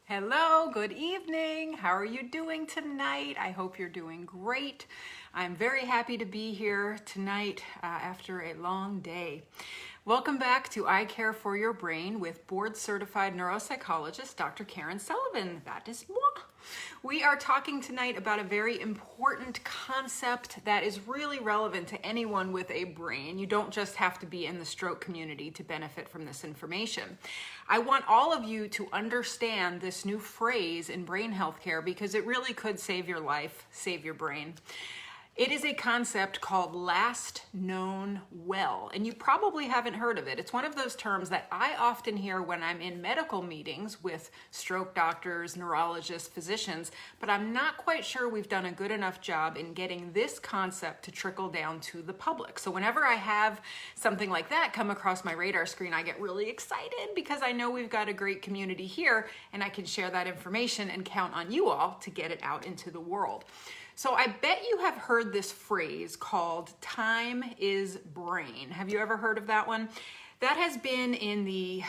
Hello, good evening. How are you doing tonight? I hope you're doing great. I'm very happy to be here tonight after a long day. Welcome back to I Care for Your Brain with board-certified neuropsychologist Dr. Karen Sullivan. That is moi. We are talking tonight about a very important concept that is really relevant to anyone with a brain. You don't just have to be in the stroke community to benefit from this information. I want all of you to understand this new phrase in brain health care because it really could save your life, save your brain. It is a concept called last known well, and you probably haven't heard of it. It's one of those terms that I often hear when I'm in medical meetings with stroke doctors, neurologists, physicians, but I'm not quite sure we've done a good enough job in getting this concept to trickle down to the public. So whenever I have something like that come across my radar screen, I get really excited because I know we've got a great community here and I can share that information and count on you all to get it out into the world. So I bet you have heard this phrase called time is brain. Have you ever heard of that one? That has been in the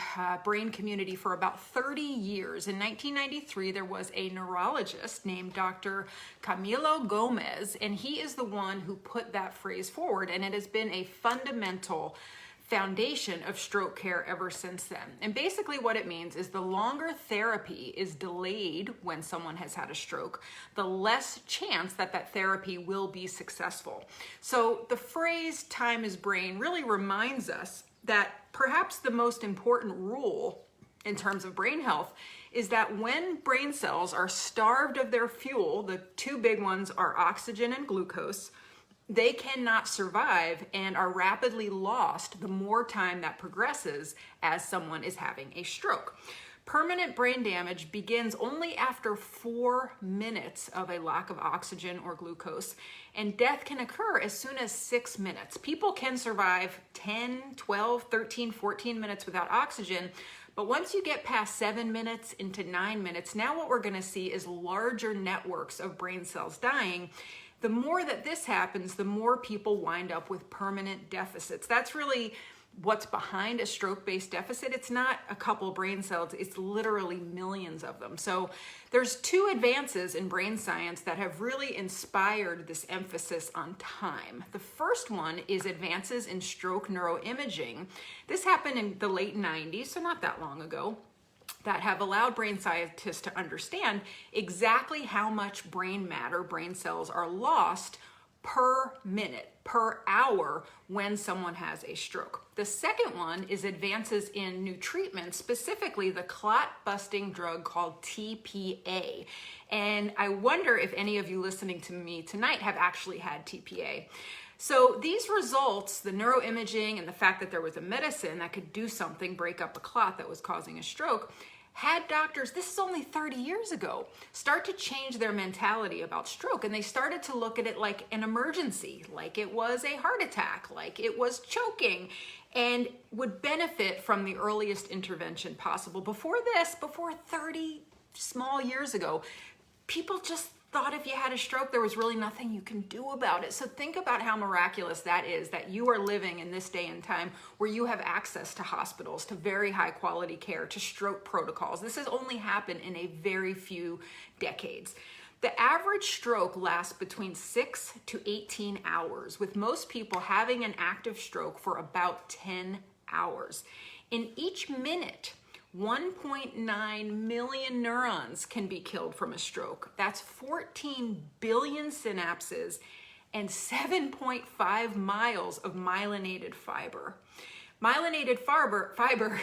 brain community for about 30 years. In 1993, there was a neurologist named Dr. Camilo Gomez, and he is the one who put that phrase forward, and it has been a fundamental foundation of stroke care ever since then. And basically what it means is the longer therapy is delayed when someone has had a stroke, the less chance that that therapy will be successful. So the phrase time is brain really reminds us that perhaps the most important rule in terms of brain health is that when brain cells are starved of their fuel, the two big ones are oxygen and glucose, they cannot survive and are rapidly lost the more time that progresses as someone is having a stroke. Permanent brain damage begins only after 4 minutes of a lack of oxygen or glucose, and death can occur as soon as 6 minutes. People can survive 10, 12, 13, 14 minutes without oxygen, but once you get past 7 minutes into 9 minutes, now what we're going to see is larger networks of brain cells dying. The more that this happens, the more people wind up with permanent deficits. That's really what's behind a stroke-based deficit. It's not a couple brain cells, it's literally millions of them. So there's two advances in brain science that have really inspired this emphasis on time. The first one is advances in stroke neuroimaging. This happened in the late 90s, so not that long ago, that have allowed brain scientists to understand exactly how much brain matter, brain cells, are lost per minute, per hour when someone has a stroke. The second one is advances in new treatments, specifically the clot-busting drug called TPA. And I wonder if any of you listening to me tonight have actually had TPA. So these results, the neuroimaging and the fact that there was a medicine that could do something, break up a clot that was causing a stroke, had doctors, this is only 30 years ago, start to change their mentality about stroke. And they started to look at it like an emergency, like it was a heart attack, like it was choking, and would benefit from the earliest intervention possible. Before this, before 30 small years ago, people just thought if you had a stroke, there was really nothing you can do about it. So think about how miraculous that is, that you are living in this day and time where you have access to hospitals, to very high quality care, to stroke protocols. This has only happened in a very few decades. The average stroke lasts between 6 to 18 hours, with most people having an active stroke for about 10 hours. In each minute, 1.9 million neurons can be killed from a stroke. That's 14 billion synapses and 7.5 miles of myelinated fiber. Myelinated fiber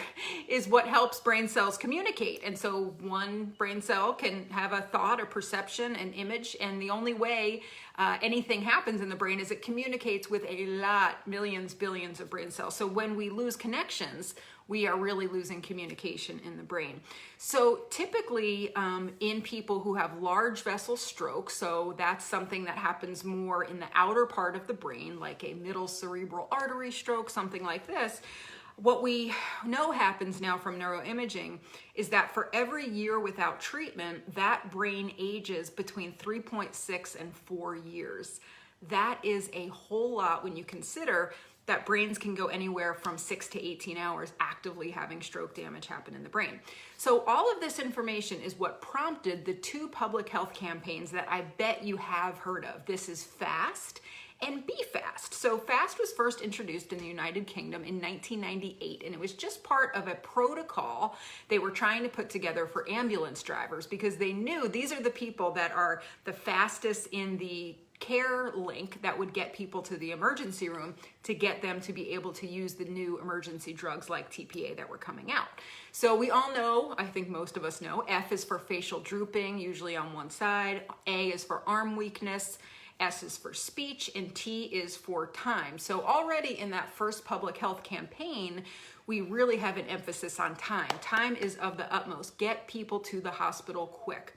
is what helps brain cells communicate. And so one brain cell can have a thought, a perception, an image, and the only way anything happens in the brain is it communicates with a lot, millions, billions of brain cells. So when we lose connections, we are really losing communication in the brain. So typically in people who have large vessel stroke, so that's something that happens more in the outer part of the brain, like a middle cerebral artery stroke, something like this, what we know happens now from neuroimaging is that for every year without treatment, that brain ages between 3.6 and 4 years. That is a whole lot when you consider that brains can go anywhere from 6 to 18 hours actively having stroke damage happen in the brain. So all of this information is what prompted the 2 public health campaigns that I bet you have heard of. This is FAST and BE-FAST. So FAST was first introduced in the United Kingdom in 1998, and it was just part of a protocol they were trying to put together for ambulance drivers, because they knew these are the people that are the fastest in the care link that would get people to the emergency room to get them to be able to use the new emergency drugs like TPA that were coming out. So we all know, I think most of us know, F is for facial drooping, usually on one side, A is for arm weakness, S is for speech, and T is for time. So already in that first public health campaign, we really have an emphasis on time. Time is of the utmost. Get people to the hospital quick.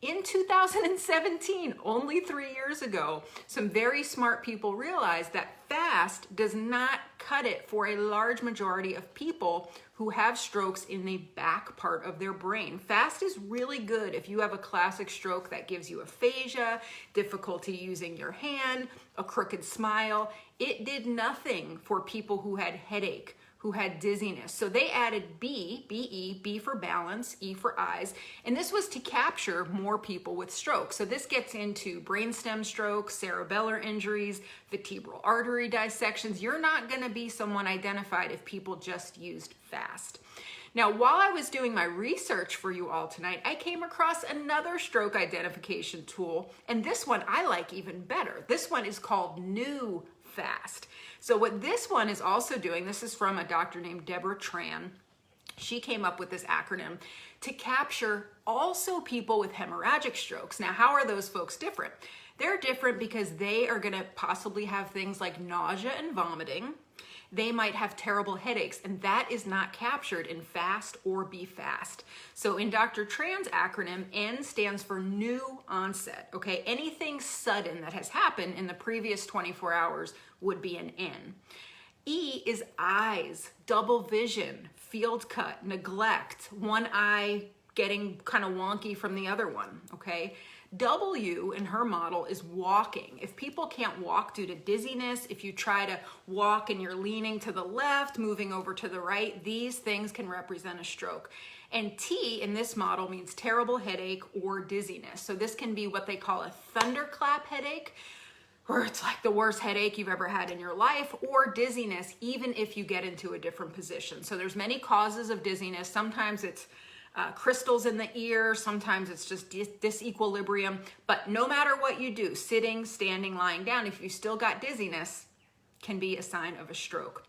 In 2017, only 3 years ago, some very smart people realized that FAST does not cut it for a large majority of people who have strokes in the back part of their brain. FAST is really good if you have a classic stroke that gives you aphasia, difficulty using your hand, a crooked smile. It did nothing for people who had headache, who had dizziness. So they added B, B-E, B for balance, E for eyes, and this was to capture more people with stroke. So this gets into brainstem strokes, cerebellar injuries, vertebral artery dissections. You're not gonna be someone identified if people just used FAST. Now, while I was doing my research for you all tonight, I came across another stroke identification tool, and this one I like even better. This one is called New FAST. So what this one is also doing, this is from a doctor named Deborah Tran. She came up with this acronym to capture also people with hemorrhagic strokes. Now, how are those folks different? They're different because they are gonna possibly have things like nausea and vomiting. They might have terrible headaches, and that is not captured in FAST or BE-FAST. So in Dr. Tran's acronym, N stands for new onset, okay? Anything sudden that has happened in the previous 24 hours would be an N. E is eyes, double vision, field cut, neglect, one eye getting kind of wonky from the other one, okay? W in her model is walking. If people can't walk due to dizziness, if you try to walk and you're leaning to the left, moving over to the right, these things can represent a stroke. And T in this model means terrible headache or dizziness. So this can be what they call a thunderclap headache, or it's like the worst headache you've ever had in your life, or dizziness, even if you get into a different position. So there's many causes of dizziness. Sometimes it's crystals in the ear, sometimes it's just disequilibrium, but no matter what you do, sitting, standing, lying down, if you still got dizziness, can be a sign of a stroke.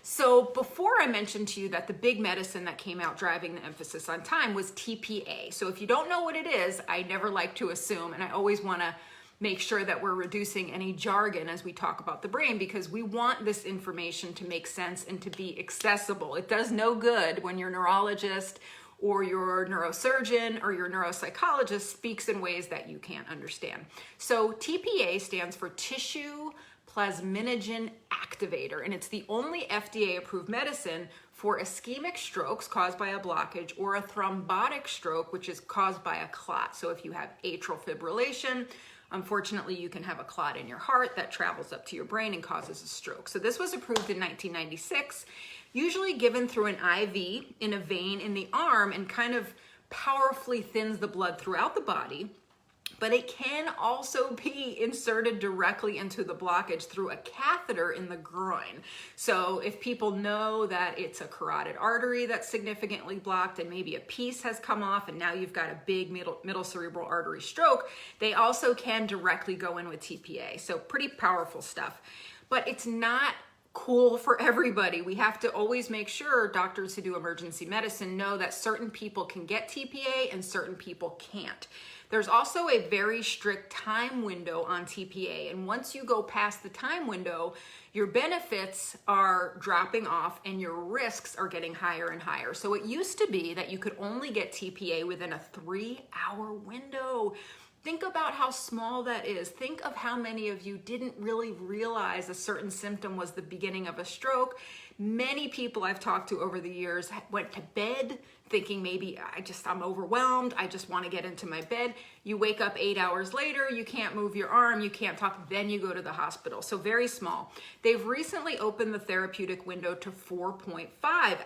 So before I mentioned to you that the big medicine that came out driving the emphasis on time was TPA. So if you don't know what it is, I never like to assume, and I always wanna make sure that we're reducing any jargon as we talk about the brain, because we want this information to make sense and to be accessible. It does no good when your neurologist or your neurosurgeon or your neuropsychologist speaks in ways that you can't understand. So TPA stands for tissue plasminogen activator, and it's the only FDA-approved medicine for ischemic strokes caused by a blockage or a thrombotic stroke, which is caused by a clot. So if you have atrial fibrillation, unfortunately, you can have a clot in your heart that travels up to your brain and causes a stroke. So this was approved in 1996, usually given through an IV in a vein in the arm, and kind of powerfully thins the blood throughout the body. But it can also be inserted directly into the blockage through a catheter in the groin. So if people know that it's a carotid artery that's significantly blocked and maybe a piece has come off and now you've got a big middle cerebral artery stroke, they also can directly go in with TPA. So pretty powerful stuff. But it's not cool for everybody. We have to always make sure doctors who do emergency medicine know that certain people can get TPA and certain people can't. There's also a very strict time window on TPA, and once you go past the time window, your benefits are dropping off and your risks are getting higher and higher. So it used to be that you could only get TPA within a 3-hour window. Think about how small that is. Think of how many of you didn't really realize a certain symptom was the beginning of a stroke, Many people I've talked to over the years went to bed thinking maybe I'm overwhelmed, I just want to get into my bed. You wake up 8 hours later, you can't move your arm, you can't talk, then you go to the hospital. So very small. They've recently opened the therapeutic window to 4.5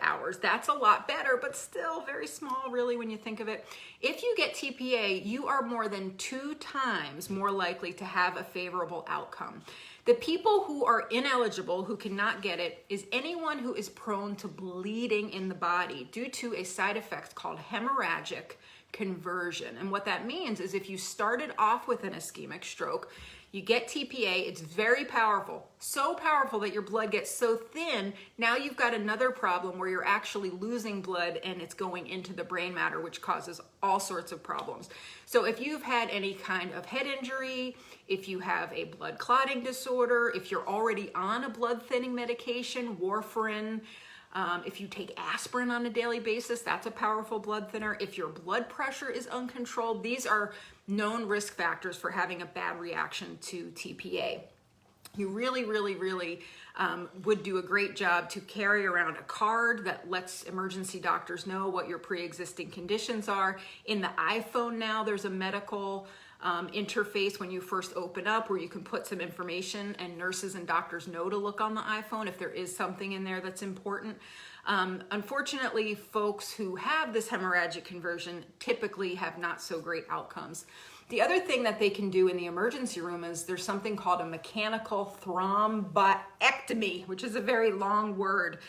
hours. That's a lot better, but still very small really when you think of it. If you get TPA, you are more than 2 times more likely to have a favorable outcome. The people who are ineligible, who cannot get it, is anyone who is prone to bleeding in the body due to a side effect called hemorrhagic conversion. And what that means is if you started off with an ischemic stroke, you get TPA, it's very powerful, so powerful that your blood gets so thin, now you've got another problem where you're actually losing blood and it's going into the brain matter, which causes all sorts of problems. So if you've had any kind of head injury, if you have a blood clotting disorder, if you're already on a blood thinning medication, warfarin, if you take aspirin on a daily basis, that's a powerful blood thinner. If your blood pressure is uncontrolled, these are known risk factors for having a bad reaction to TPA. You really would do a great job to carry around a card that lets emergency doctors know what your pre-existing conditions are. In the iPhone now, there's a medical interface when you first open up where you can put some information and nurses and doctors know to look on the iPhone if there is something in there that's important. Unfortunately, folks who have this hemorrhagic conversion typically have not so great outcomes. The other thing that they can do in the emergency room is there's something called a mechanical thrombectomy, which is a very long word.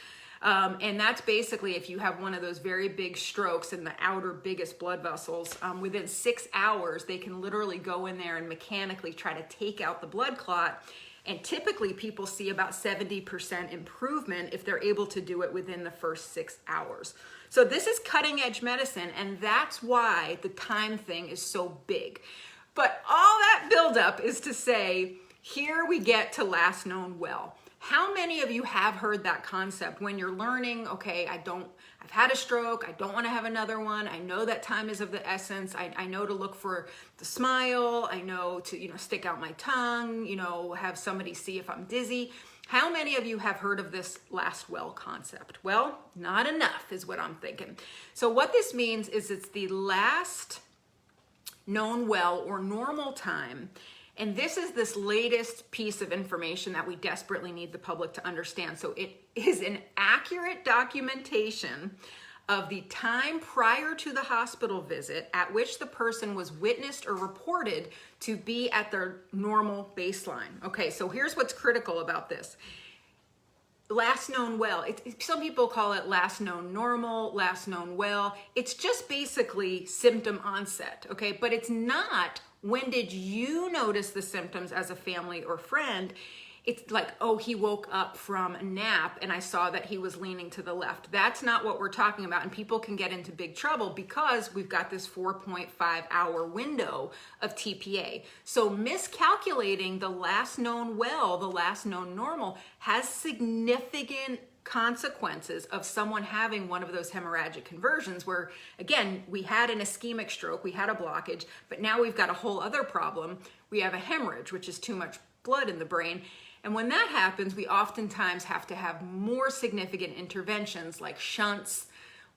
And that's basically if you have one of those very big strokes in the outer biggest blood vessels, within 6 hours, they can literally go in there and mechanically try to take out the blood clot. And typically people see about 70% improvement if they're able to do it within the first 6 hours. So this is cutting edge medicine, and that's why the time thing is so big. But all that buildup is to say, here we get to last known well. How many of you have heard that concept when you're learning, okay, I've had a stroke, I don't want to have another one, I know that time is of the essence, I know to look for the smile, I know to, stick out my tongue, have somebody see if I'm dizzy. How many of you have heard of this last well concept? Well, not enough is what I'm thinking. So what this means is it's the last known well or normal time. And this is this latest piece of information that we desperately need the public to understand. So it is an accurate documentation of the time prior to the hospital visit at which the person was witnessed or reported to be at their normal baseline. Okay, so here's what's critical about this. Last known well, some people call it last known normal, last known well. It's just basically symptom onset, okay? But it's not when did you notice the symptoms as a family or friend. It's like, oh, he woke up from a nap and I saw that he was leaning to the left. That's not what we're talking about. And people can get into big trouble because we've got this 4.5 hour window of TPA. So miscalculating the last known well, the last known normal, has significant consequences of someone having one of those hemorrhagic conversions where, again, we had an ischemic stroke, we had a blockage, but now we've got a whole other problem. We have a hemorrhage, which is too much blood in the brain. And when that happens, we oftentimes have to have more significant interventions like shunts.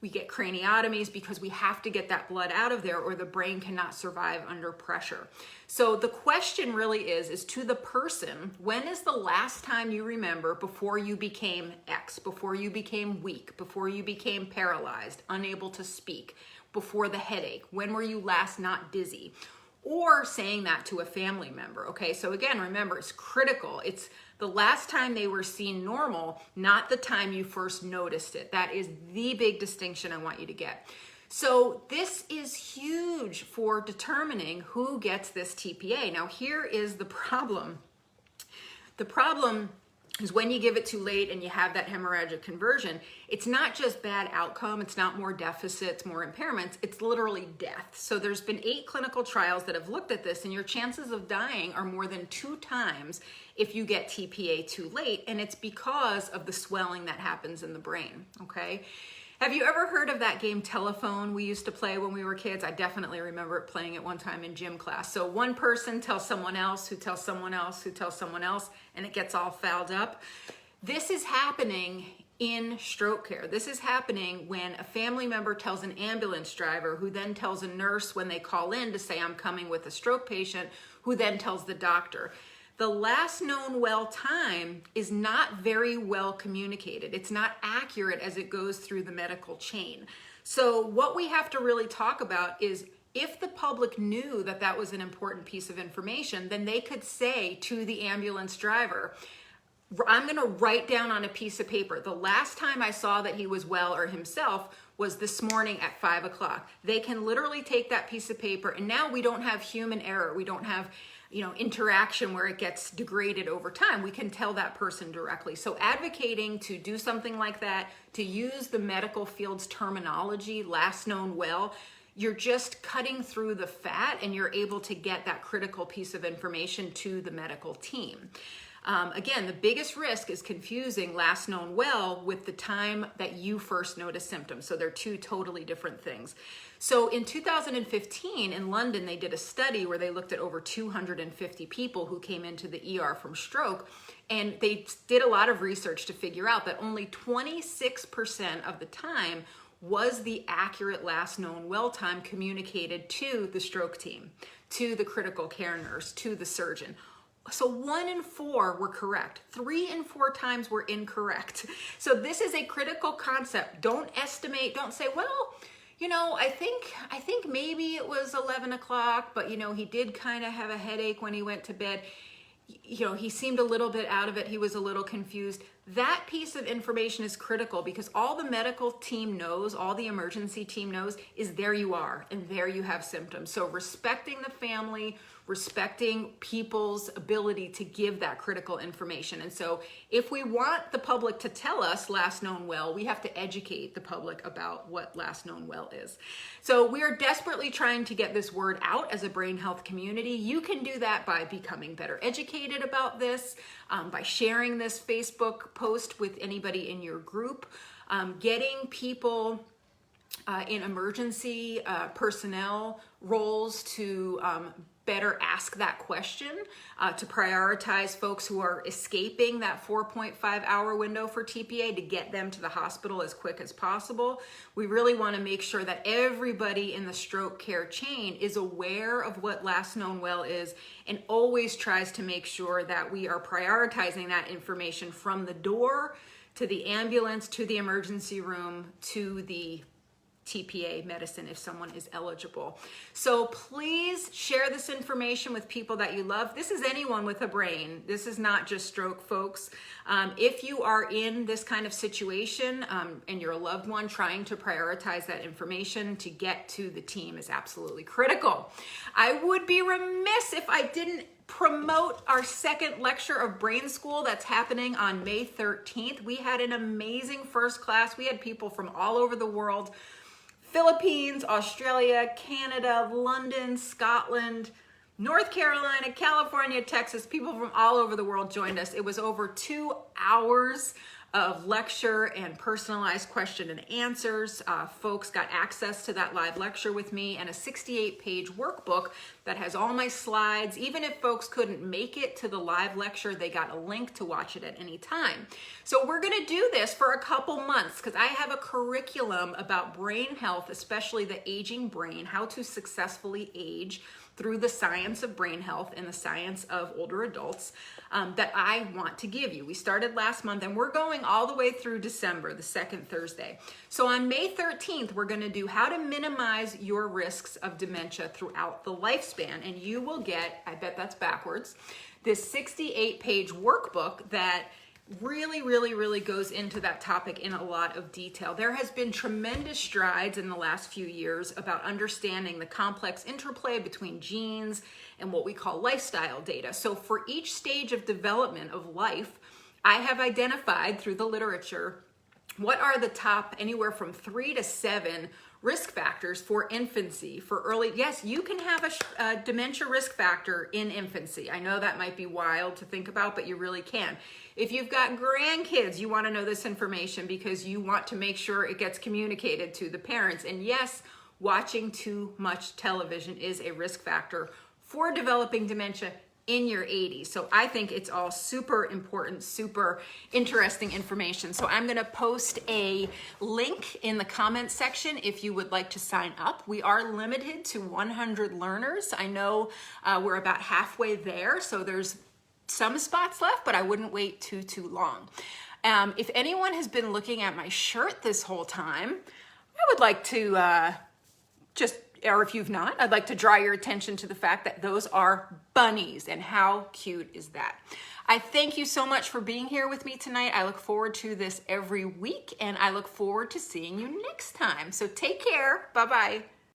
We get craniotomies because we have to get that blood out of there or the brain cannot survive under pressure. So the question really is to the person, when is the last time you remember before you became X, before you became weak, before you became paralyzed, unable to speak, before the headache? When were you last not dizzy? Or saying that to a family member, okay? So again, remember, it's critical. It's the last time they were seen normal, not the time you first noticed it. That is the big distinction I want you to get. So this is huge for determining who gets this TPA. Now here is the problem. The problem is when you give it too late and you have that hemorrhagic conversion, it's not just bad outcome, it's not more deficits, more impairments, it's literally death. So there's been 8 clinical trials that have looked at this, and your chances of dying are more than 2 times if you get TPA too late, and it's because of the swelling that happens in the brain, okay? Have you ever heard of that game Telephone we used to play when we were kids? I definitely remember playing it one time in gym class. So one person tells someone else, who tells someone else, who tells someone else, and it gets all fouled up. This is happening in stroke care. This is happening when a family member tells an ambulance driver, who then tells a nurse when they call in to say, I'm coming with a stroke patient, who then tells the doctor. The last known well time is not very well communicated. It's not accurate as it goes through the medical chain. So what we have to really talk about is, if the public knew that that was an important piece of information, then they could say to the ambulance driver, I'm going to write down on a piece of paper, the last time I saw that he was well or himself was this morning at 5 o'clock. They can literally take that piece of paper, and now we don't have human error. We don't have, interaction where it gets degraded over time. We can tell that person directly. So advocating to do something like that, to use the medical field's terminology, last known well, you're just cutting through the fat, and you're able to get that critical piece of information to the medical team. Again, the biggest risk is confusing last known well with the time that you first notice symptoms. So they're two totally different things. So in 2015 in London, they did a study where they looked at over 250 people who came into the ER from stroke. And they did a lot of research to figure out that only 26% of the time was the accurate last known well time communicated to the stroke team, to the critical care nurse, to the surgeon. So 1 in 4 were correct. 3 in 4 times were incorrect. So this is a critical concept. Don't estimate, don't say, well, I think maybe it was 11 o'clock, but he did kind of have a headache when he went to bed. He seemed a little bit out of it. He was a little confused. That piece of information is critical, because all the medical team knows, all the emergency team knows, is there you are and there you have symptoms. So respecting the family, respecting people's ability to give that critical information. And so if we want the public to tell us last known well, we have to educate the public about what last known well is. So we are desperately trying to get this word out as a brain health community. You can do that by becoming better educated about this, by sharing this Facebook post with anybody in your group, getting people in emergency personnel roles to better ask that question, to prioritize folks who are escaping that 4.5 hour window for TPA, to get them to the hospital as quick as possible. We really want to make sure that everybody in the stroke care chain is aware of what last known well is, and always tries to make sure that we are prioritizing that information from the door to the ambulance, to the emergency room, to the TPA medicine if someone is eligible. So please share this information with people that you love. This is anyone with a brain. This is not just stroke folks. If you are in this kind of situation and you're a loved one, trying to prioritize that information to get to the team is absolutely critical. I would be remiss if I didn't promote our second lecture of Brain School that's happening on May 13th. We had an amazing first class. We had people from all over the world: Philippines, Australia, Canada, London, Scotland, North Carolina, California, Texas. People from all over the world joined us. It was over 2 hours of lecture and personalized question and answers. Folks got access to that live lecture with me, and a 68-page workbook that has all my slides. Even if folks couldn't make it to the live lecture, they got a link to watch it at any time. So we're gonna do this for a couple months, because I have a curriculum about brain health, especially the aging brain, how to successfully age through the science of brain health and the science of older adults, that I want to give you. We started last month, and we're going all the way through December, the second Thursday. So on May 13th, we're gonna do how to minimize your risks of dementia throughout the lifespan. And you will get, I bet that's backwards, this 68-page workbook that really goes into that topic in a lot of detail. There has been tremendous strides in the last few years about understanding the complex interplay between genes and what we call lifestyle data. So for each stage of development of life, I have identified through the literature what are the top anywhere from 3 to 7 risk factors for infancy, for early. Yes, you can have a dementia risk factor in infancy. I know that might be wild to think about, but you really can. If you've got grandkids, you want to know this information because you want to make sure it gets communicated to the parents. And yes, watching too much television is a risk factor for developing dementia in your 80s. So I think it's all super important, super interesting information. So I'm gonna post a link in the comments section if you would like to sign up. We are limited to 100 learners. I know we're about halfway there, so there's some spots left, but I wouldn't wait too long. If anyone has been looking at my shirt this whole time, I would like to or if you've not, I'd like to draw your attention to the fact that those are bunnies, and how cute is that? I thank you so much for being here with me tonight. I look forward to this every week, and I look forward to seeing you next time. So take care. Bye-bye.